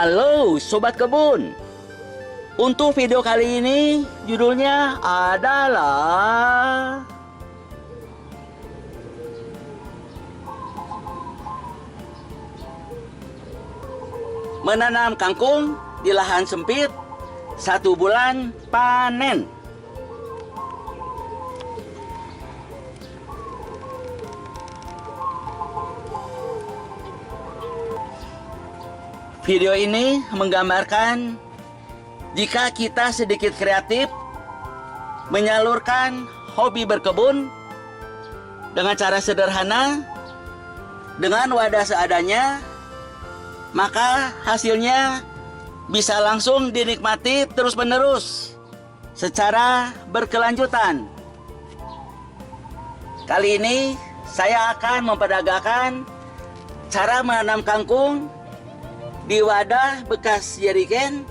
Halo Sobat Kebun. Untuk video kali ini judulnya adalah menanam kangkung di lahan sempit 1 bulan panen. Video ini menggambarkan jika kita sedikit kreatif menyalurkan hobi berkebun dengan cara sederhana, dengan wadah seadanya, maka hasilnya bisa langsung dinikmati terus-menerus secara berkelanjutan. Kali ini saya akan memperdagangkan cara menanam kangkung di wadah bekas jerigen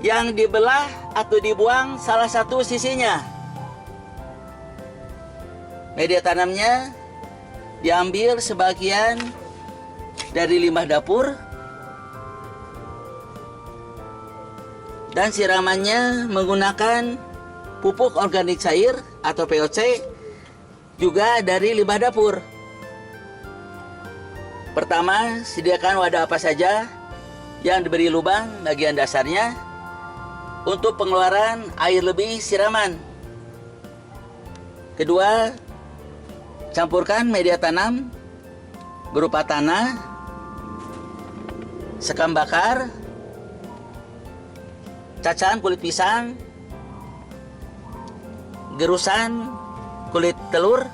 yang dibelah atau dibuang salah satu sisinya. Media tanamnya diambil sebagian dari limbah dapur dan siramannya menggunakan pupuk organik cair atau POC juga dari limbah dapur. Pertama, sediakan wadah apa saja yang diberi lubang bagian dasarnya untuk pengeluaran air lebih siraman. Kedua, campurkan media tanam berupa tanah, sekam bakar, cacahan kulit pisang, gerusan kulit telur,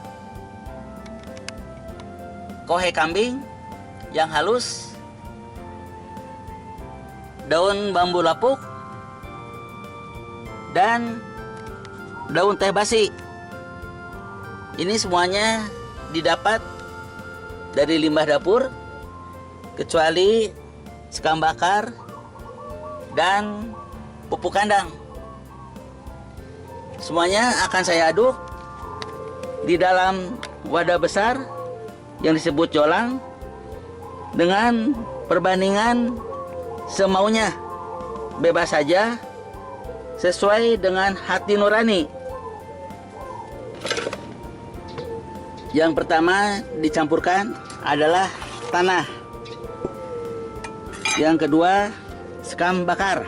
kohe kambing yang halus, daun bambu lapuk, dan daun teh basi. Ini semuanya didapat dari limbah dapur, kecuali sekam bakar dan pupuk kandang. Semuanya akan saya aduk di dalam wadah besar yang disebut jolang dengan perbandingan semaunya, bebas saja, sesuai dengan hati nurani. Yang pertama dicampurkan adalah tanah. Yang kedua sekam bakar.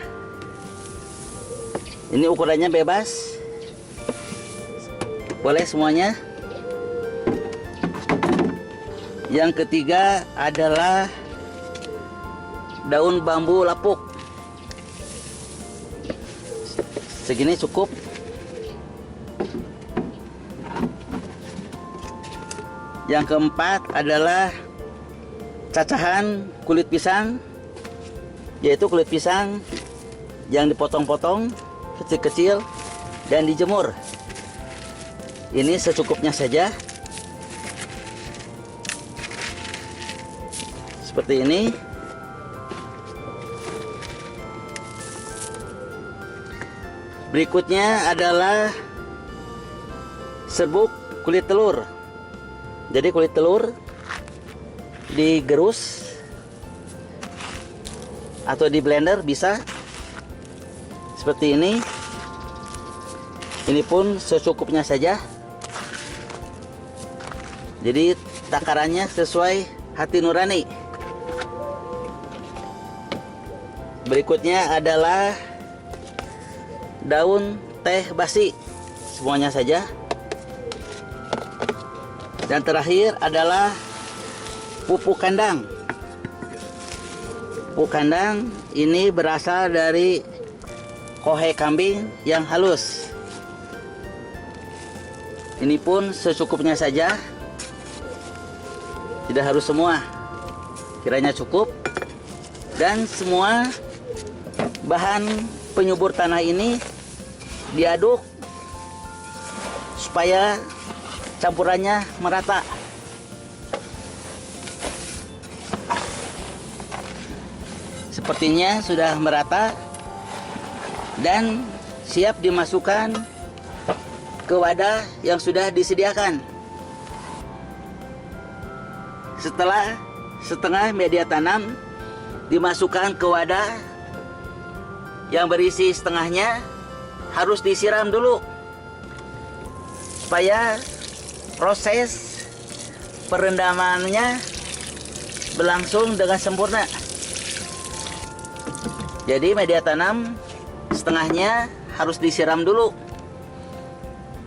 Ini ukurannya bebas, boleh semuanya. Yang ketiga adalah daun bambu lapuk. Segini cukup. Yang keempat adalah cacahan kulit pisang, yaitu kulit pisang yang dipotong-potong kecil-kecil dan dijemur. Ini secukupnya saja. Seperti ini. Berikutnya adalah serbuk kulit telur. Jadi kulit telur digerus atau di blender bisa seperti ini. Ini pun secukupnya saja. Jadi takarannya sesuai hati nurani. Berikutnya adalah daun teh basi, semuanya saja. Dan terakhir adalah pupuk kandang. Pupuk kandang ini berasal dari kohe kambing yang halus. Ini pun secukupnya saja, tidak harus semua, kiranya cukup. Dan semua bahan penyubur tanah ini diaduk supaya campurannya merata. Sepertinya sudah merata dan siap dimasukkan ke wadah yang sudah disediakan. Setelah setengah media tanam dimasukkan ke wadah yang berisi setengahnya, harus disiram dulu supaya proses perendamannya berlangsung dengan sempurna. Jadi media tanam setengahnya harus disiram dulu,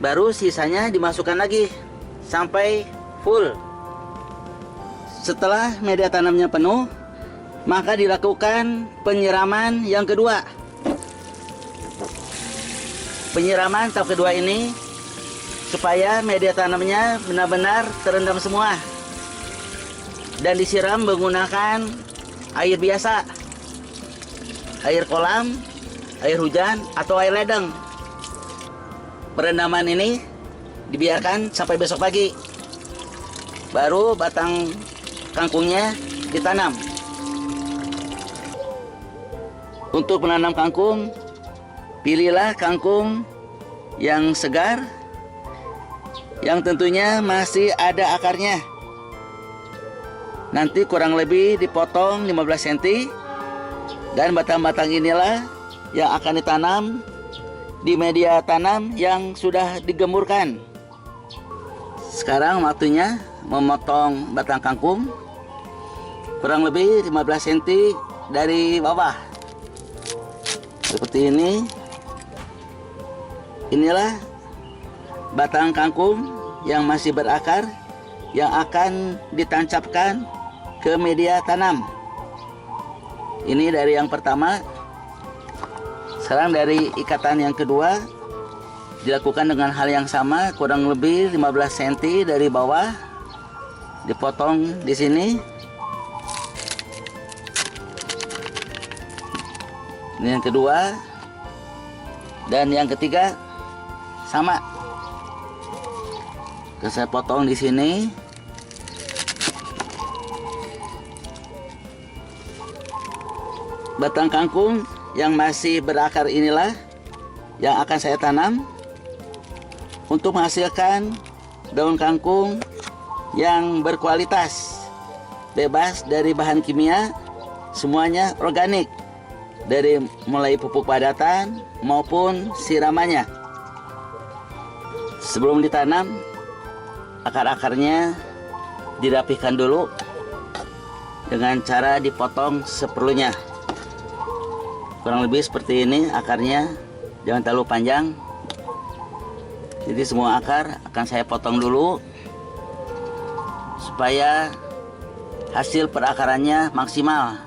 baru sisanya dimasukkan lagi sampai full. Setelah media tanamnya penuh, maka dilakukan penyiraman yang kedua. Penyiraman tahap kedua ini supaya media tanamnya benar-benar terendam semua dan disiram menggunakan air biasa, air kolam, air hujan, atau air ledeng. Perendaman ini dibiarkan sampai besok pagi, baru batang kangkungnya ditanam. Untuk menanam kangkung, pilihlah kangkung yang segar, yang tentunya masih ada akarnya. Nanti kurang lebih dipotong 15 cm, dan batang-batang inilah yang akan ditanam di media tanam yang sudah digemburkan. Sekarang waktunya memotong batang kangkung kurang lebih 15 cm dari bawah. Seperti ini. Inilah batang kangkung yang masih berakar yang akan ditancapkan ke media tanam. Ini dari yang pertama. Sekarang dari ikatan yang kedua dilakukan dengan hal yang sama, kurang lebih 15 cm dari bawah, dipotong di sini. Ini yang kedua, dan yang ketiga sama. Saya potong di sini. Batang kangkung yang masih berakar inilah yang akan saya tanam untuk menghasilkan daun kangkung yang berkualitas, bebas dari bahan kimia, semuanya organik, dari mulai pupuk padatan maupun siramannya. Sebelum ditanam, akar-akarnya dirapihkan dulu dengan cara dipotong seperlunya. Kurang lebih seperti ini akarnya, jangan terlalu panjang. Jadi semua akar akan saya potong dulu supaya hasil perakarannya maksimal.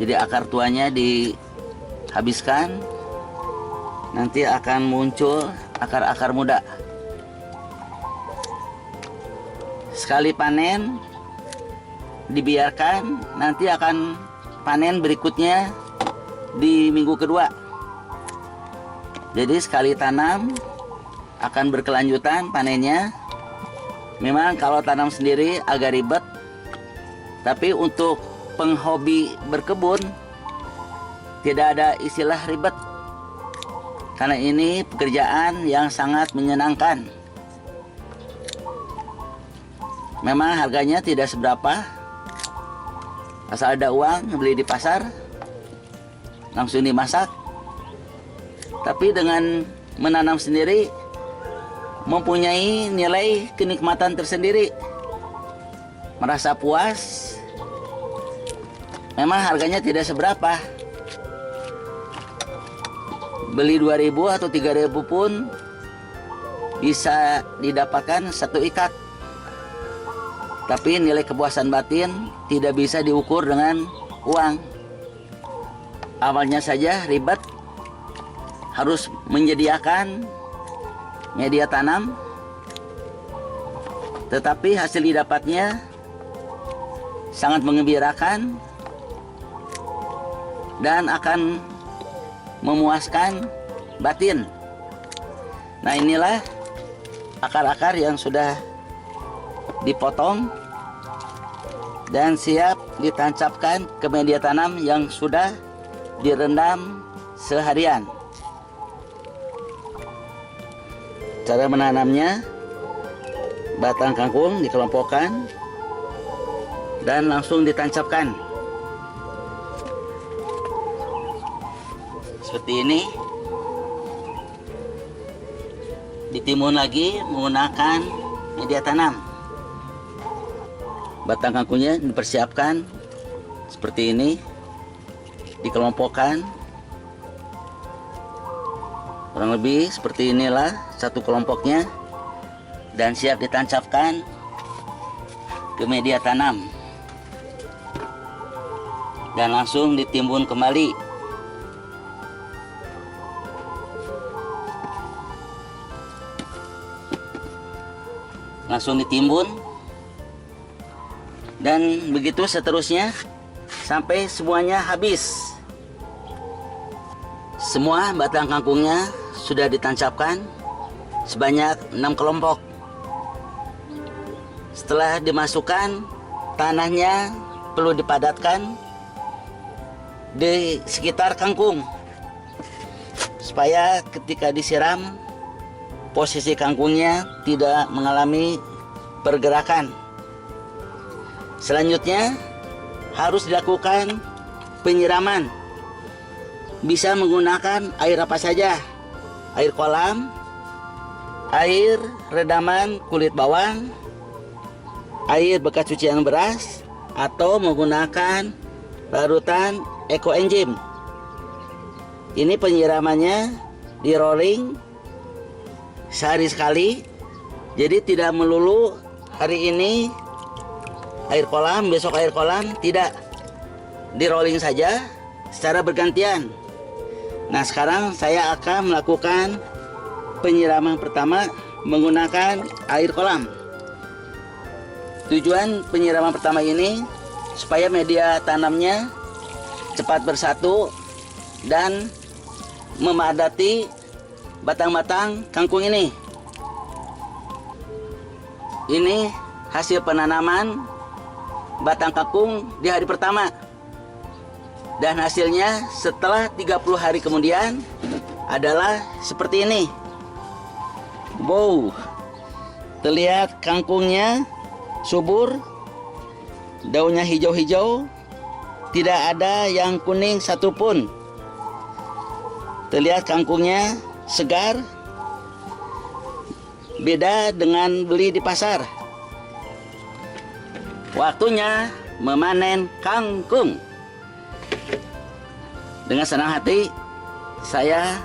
Jadi akar tuanya dihabiskan, nanti akan muncul akar-akar muda. Sekali panen dibiarkan, nanti akan panen berikutnya di minggu kedua. Jadi sekali tanam akan berkelanjutan panennya. Memang kalau tanam sendiri agak ribet, tapi untuk penghobi berkebun tidak ada istilah ribet, karena ini pekerjaan yang sangat menyenangkan. Memang harganya tidak seberapa, asal ada uang beli di pasar langsung dimasak. Tapi dengan menanam sendiri mempunyai nilai kenikmatan tersendiri, merasa puas. Memang harganya tidak seberapa, beli 2.000 atau 3.000 pun bisa didapatkan satu ikat. Tapi nilai kepuasan batin tidak bisa diukur dengan uang. Awalnya saja ribet, harus menyediakan media tanam, tetapi hasil didapatnya sangat mengembirakan dan akan memuaskan batin. Nah, inilah akar-akar yang sudah dipotong dan siap ditancapkan ke media tanam yang sudah direndam seharian. Cara menanamnya, batang kangkung dikelompokkan dan langsung ditancapkan seperti ini. Ditimbun lagi menggunakan media tanam. Batang kangkungnya dipersiapkan seperti ini, dikelompokkan kurang lebih seperti inilah satu kelompoknya, dan siap ditancapkan ke media tanam dan langsung ditimbun kembali. Langsung ditimbun dan begitu seterusnya sampai semuanya habis. Semua batang kangkungnya sudah ditancapkan sebanyak 6 kelompok. Setelah dimasukkan, tanahnya perlu dipadatkan di sekitar kangkung supaya ketika disiram posisi kangkungnya tidak mengalami pergerakan. Selanjutnya harus dilakukan penyiraman. Bisa menggunakan air apa saja, air kolam, air redaman kulit bawang, air bekas cucian beras, atau menggunakan larutan ekoenzim. Ini penyiramannya di rolling sehari sekali, jadi tidak melulu hari ini air kolam, besok air kolam, tidak. Di rolling saja secara bergantian. Nah, sekarang saya akan melakukan penyiraman pertama menggunakan air kolam. Tujuan penyiraman pertama ini supaya media tanamnya cepat bersatu dan memadati batang-batang kangkung ini. Ini hasil penanaman batang kangkung di hari pertama. Dan hasilnya setelah 30 hari kemudian adalah seperti ini. Wow, terlihat kangkungnya subur, daunnya hijau-hijau, tidak ada yang kuning satupun. Terlihat kangkungnya segar, beda dengan beli di pasar. Waktunya memanen kangkung. Dengan senang hati saya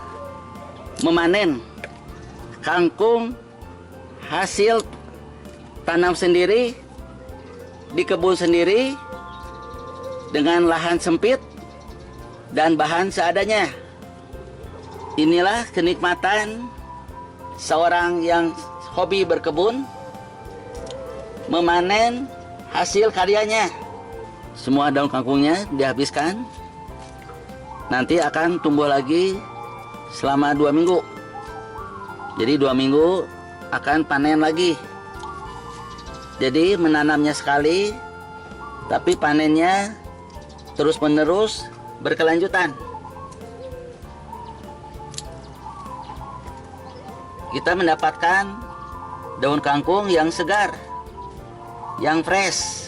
memanen kangkung hasil tanam sendiri di kebun sendiri dengan lahan sempit dan bahan seadanya. Inilah kenikmatan seorang yang hobi berkebun memanen hasil karyanya. Semua daun kangkungnya dihabiskan. Nanti akan tumbuh lagi selama 2 minggu. Jadi 2 minggu akan panen lagi. Jadi menanamnya sekali, tapi panennya terus-menerus berkelanjutan. Kita mendapatkan daun kangkung yang segar, yang fresh,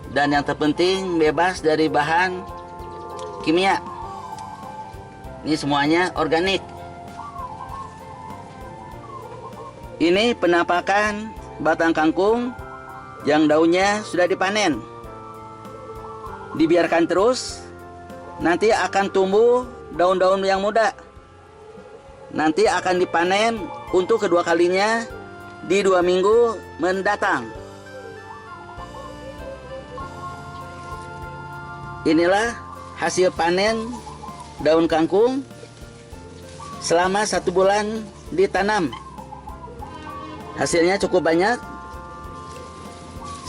dan yang terpenting bebas dari bahan kimia. Ini semuanya organik. Ini penampakan batang kangkung yang daunnya sudah dipanen. Dibiarkan terus, nanti akan tumbuh daun-daun yang muda. Nanti akan dipanen untuk kedua kalinya di 2 minggu mendatang. Inilah hasil panen daun kangkung selama 1 bulan ditanam. Hasilnya cukup banyak,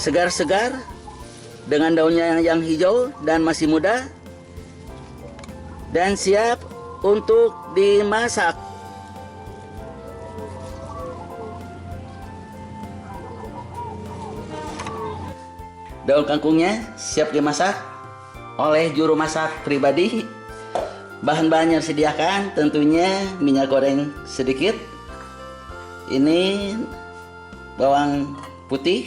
segar-segar, dengan daunnya yang hijau dan masih muda, dan siap untuk dimasak. Daun kangkungnya siap dimasak oleh juru masak pribadi. Bahan-bahan yang disediakan tentunya minyak goreng sedikit. Ini bawang putih.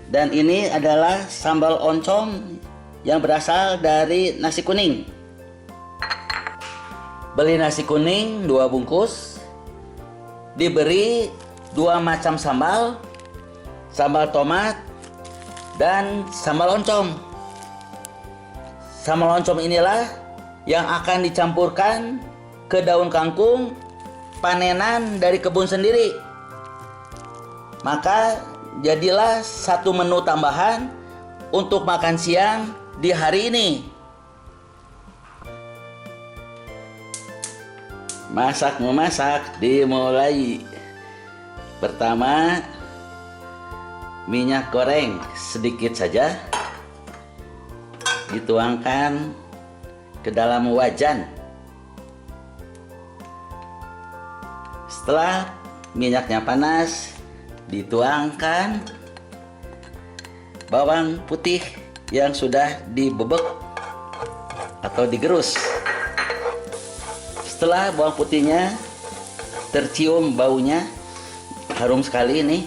Dan ini adalah sambal oncom yang berasal dari nasi kuning. beli nasi kuning 2 bungkus, diberi 2 macam sambal, sambal tomat, dan sambal oncom. Sambal oncom inilah yang akan dicampurkan ke daun kangkung panenan dari kebun sendiri. Maka jadilah satu menu tambahan untuk makan siang di hari ini. Masak-memasak dimulai. Pertama, minyak goreng sedikit saja dituangkan ke dalam wajan. Setelah minyaknya panas, dituangkan bawang putih yang sudah dibebek atau digerus. Setelah bawang putihnya tercium baunya, harum sekali ini,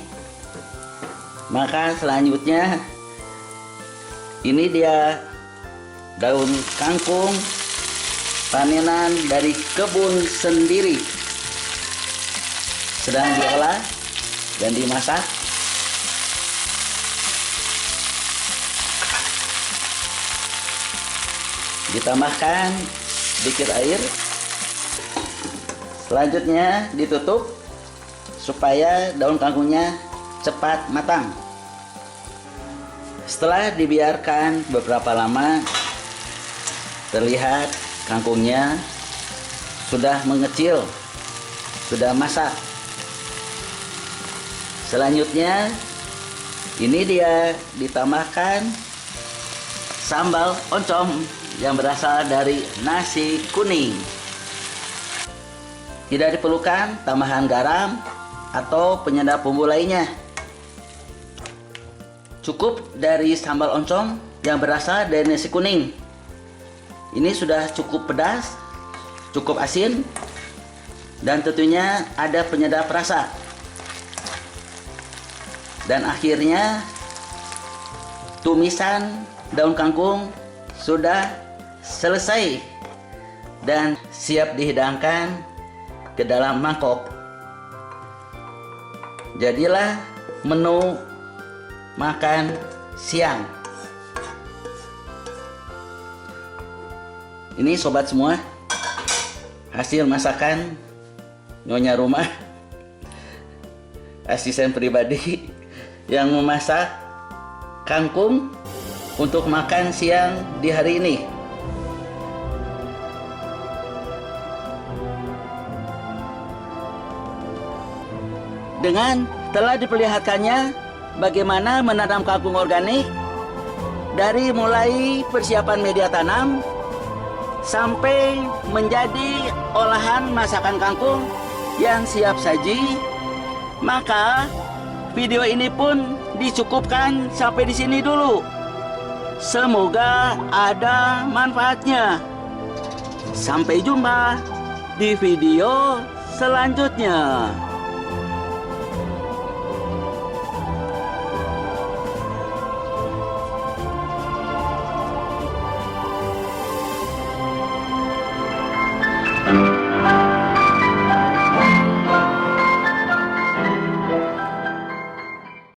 maka selanjutnya ini dia daun kangkung panenan dari kebun sendiri, sedang diolah dan dimasak. Ditambahkan sedikit air. Selanjutnya ditutup supaya daun kangkungnya cepat matang. Setelah dibiarkan beberapa lama, terlihat kangkungnya sudah mengecil, sudah masak. Selanjutnya ini dia ditambahkan sambal oncom yang berasal dari nasi kuning. Tidak diperlukan tambahan garam atau penyedap bumbu lainnya. Cukup dari sambal oncom yang berasal dari nasi kuning. Ini sudah cukup pedas, cukup asin, dan tentunya ada penyedap rasa. Dan akhirnya tumisan daun kangkung sudah selesai dan siap dihidangkan ke dalam mangkok. Jadilah menu makan siang. Ini sobat semua, hasil masakan nyonya rumah, asisten pribadi yang memasak kangkung untuk makan siang di hari ini. Dengan telah diperlihatkannya bagaimana menanam kangkung organik, dari mulai persiapan media tanam sampai menjadi olahan masakan kangkung yang siap saji, maka video ini pun dicukupkan sampai di sini dulu. Semoga ada manfaatnya. Sampai jumpa di video selanjutnya.